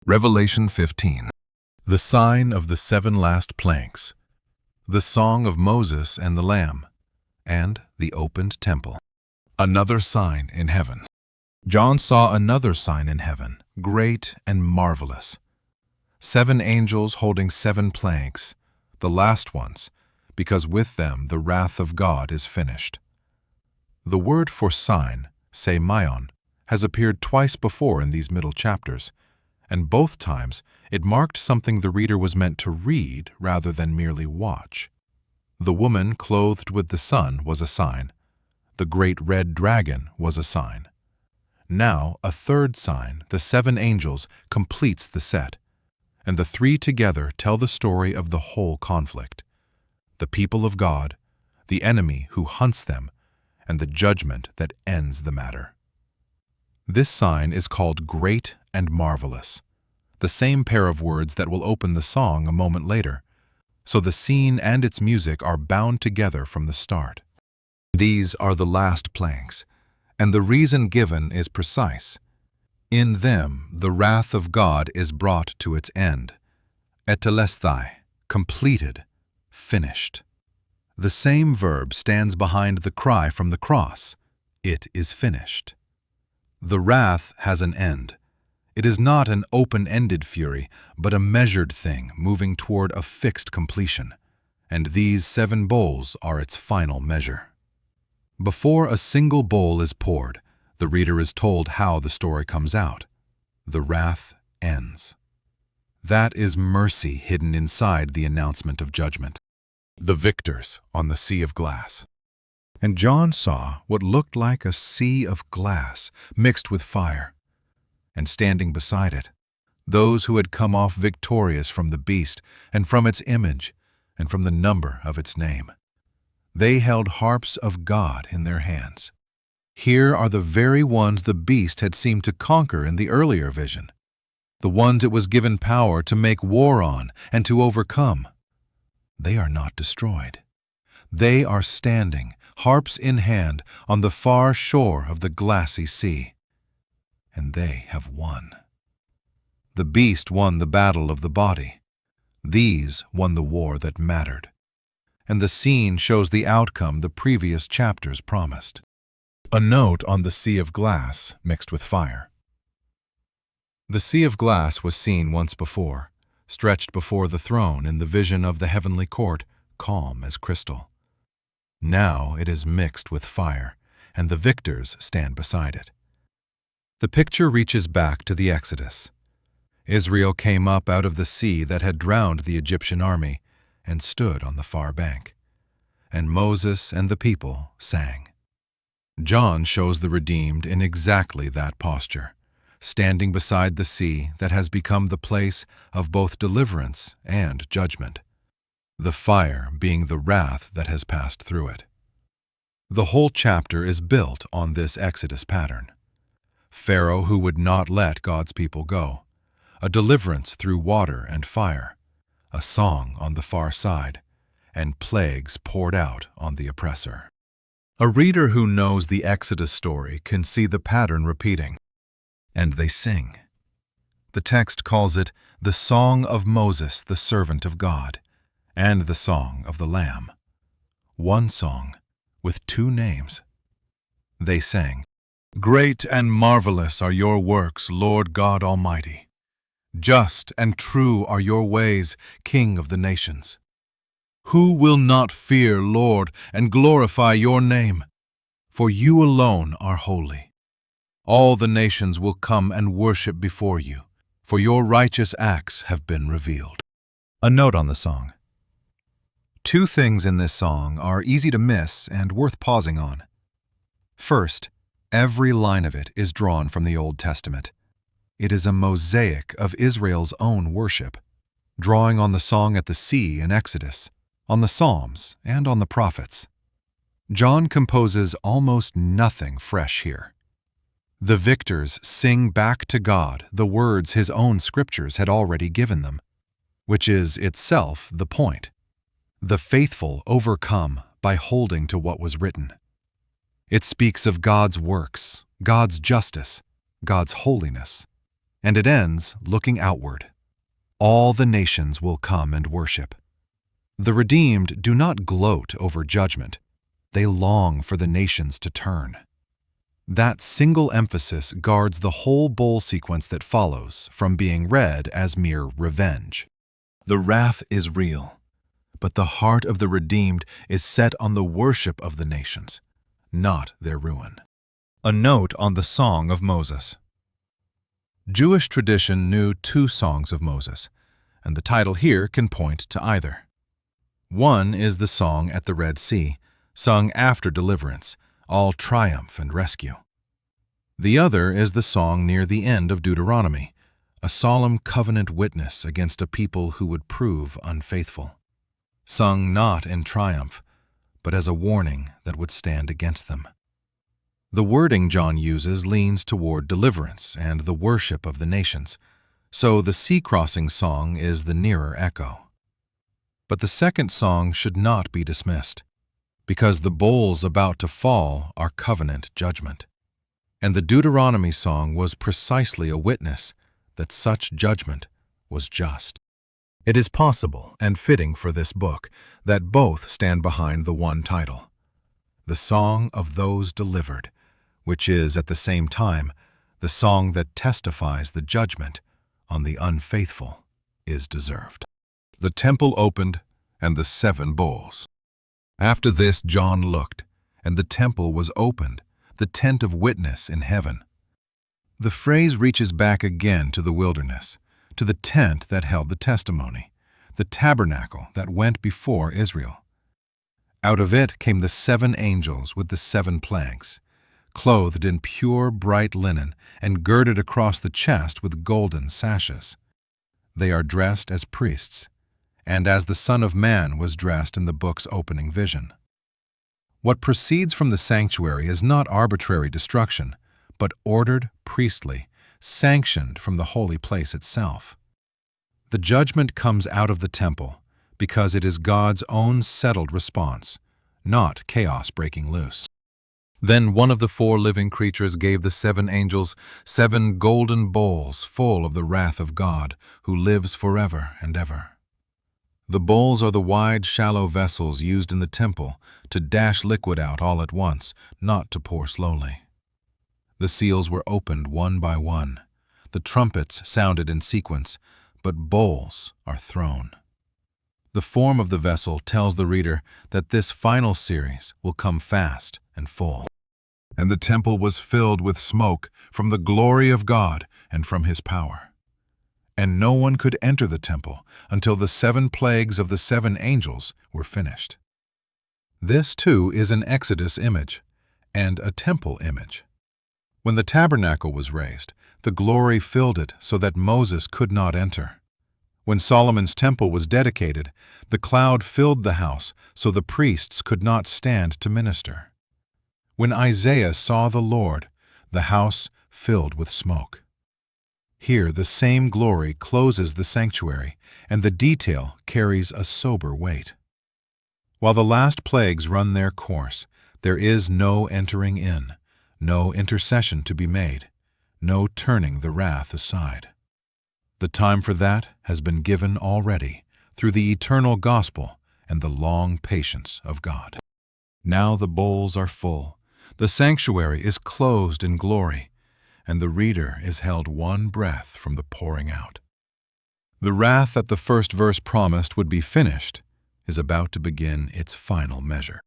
Revelation 15. The sign of the 7 last planks, the song of Moses and the Lamb, and the opened temple. Another sign in heaven. John saw another sign in heaven, great and marvelous. 7 angels holding 7 planks, the last ones, because with them the wrath of God is finished. The word for sign, semeion, has appeared twice before in these middle chapters, and both times it marked something the reader was meant to read rather than merely watch. The woman clothed with the sun was a sign. The great red dragon was a sign. Now a third sign, the 7 angels, completes the set, and the 3 together tell the story of the whole conflict: the people of God, the enemy who hunts them, and the judgment that ends the matter. This sign is called Great and Marvelous, the same pair of words that will open the song a moment later, so the scene and its music are bound together from the start. These are the last planks, and the reason given is precise. In them the wrath of God is brought to its end. Etelesthai, completed, finished. The same verb stands behind the cry from the cross: it is finished. The wrath has an end. It is not an open-ended fury, but a measured thing moving toward a fixed completion, and these 7 bowls are its final measure. Before a single bowl is poured, the reader is told how the story comes out. The wrath ends. That is mercy hidden inside the announcement of judgment. The victors on the sea of glass. And John saw what looked like a sea of glass mixed with fire, and standing beside it, those who had come off victorious from the beast and from its image and from the number of its name. They held harps of God in their hands. Here are the very ones the beast had seemed to conquer in the earlier vision, the ones it was given power to make war on and to overcome. They are not destroyed. They are standing, harps in hand, on the far shore of the glassy sea. And they have won. The beast won the battle of the body. These won the war that mattered. And the scene shows the outcome the previous chapters promised. A note on the sea of glass mixed with fire. The sea of glass was seen once before, stretched before the throne in the vision of the heavenly court, calm as crystal. Now it is mixed with fire, and the victors stand beside it. The picture reaches back to the Exodus. Israel came up out of the sea that had drowned the Egyptian army and stood on the far bank. And Moses and the people sang. John shows the redeemed in exactly that posture, standing beside the sea that has become the place of both deliverance and judgment, the fire being the wrath that has passed through it. The whole chapter is built on this Exodus pattern. Pharaoh who would not let God's people go, a deliverance through water and fire, a song on the far side, and plagues poured out on the oppressor. A reader who knows the Exodus story can see the pattern repeating. And they sing. The text calls it the Song of Moses, the servant of God, and the Song of the Lamb. One song with 2 names. They sang, "Great and marvelous are your works, Lord God Almighty. Just and true are your ways, King of the nations. Who will not fear, Lord, and glorify your name? For you alone are holy. All the nations will come and worship before you, for your righteous acts have been revealed." A note on the song. 2 things in this song are easy to miss and worth pausing on. First, every line of it is drawn from the Old Testament. It is a mosaic of Israel's own worship, drawing on the song at the sea in Exodus, on the Psalms, and on the prophets. John composes almost nothing fresh here. The victors sing back to God the words his own scriptures had already given them, which is itself the point. The faithful overcome by holding to what was written. It speaks of God's works, God's justice, God's holiness, And it ends looking outward. All the nations will come and worship. The redeemed do not gloat over judgment. They long for the nations to turn. That single emphasis guards the whole bowl sequence that follows from being read as mere revenge. The wrath is real, but the heart of the redeemed is set on the worship of the nations, not their ruin. A note on the Song of Moses. Jewish tradition knew two songs of Moses, and the title here can point to either. One is the song at the Red Sea, sung after deliverance, all triumph and rescue. The other is the song near the end of Deuteronomy, a solemn covenant witness against a people who would prove unfaithful, sung not in triumph, but as a warning that would stand against them. The wording John uses leans toward deliverance and the worship of the nations, so the sea-crossing song is the nearer echo. But the second song should not be dismissed, because the bowls about to fall are covenant judgment. And the Deuteronomy song was precisely a witness that such judgment was just. It is possible and fitting for this book that both stand behind the one title, the Song of Those Delivered, which is at the same time the song that testifies the judgment on the unfaithful is deserved. The temple opened, and the 7 bowls. After this John looked, and the temple was opened, the tent of witness in heaven. The phrase reaches back again to the wilderness, to the tent that held the testimony, the tabernacle that went before Israel. Out of it came the 7 angels with the 7 plagues, clothed in pure bright linen and girded across the chest with golden sashes. They are dressed as priests, and as the Son of Man was dressed in the book's opening vision. What proceeds from the sanctuary is not arbitrary destruction, but ordered, priestly, sanctioned from the holy place itself. The judgment comes out of the temple because it is God's own settled response, not chaos breaking loose. Then one of the 4 living creatures gave the 7 angels 7 golden bowls full of the wrath of God, who lives forever and ever. The bowls are the wide, shallow vessels used in the temple to dash liquid out all at once, not to pour slowly. The seals were opened one by one. The trumpets sounded in sequence, but bowls are thrown. The form of the vessel tells the reader that this final series will come fast and full. And the temple was filled with smoke from the glory of God and from his power. And no one could enter the temple until the 7 plagues of the 7 angels were finished. This, too, is an Exodus image and a temple image. When the tabernacle was raised, the glory filled it so that Moses could not enter. When Solomon's temple was dedicated, the cloud filled the house so the priests could not stand to minister. When Isaiah saw the Lord, the house filled with smoke. Here the same glory closes the sanctuary, and the detail carries a sober weight. While the last plagues run their course, there is no entering in, no intercession to be made, no turning the wrath aside. The time for that has been given already through the eternal gospel and the long patience of God. Now the bowls are full, the sanctuary is closed in glory, and the reader is held one breath from the pouring out. The wrath that the first verse promised would be finished is about to begin its final measure.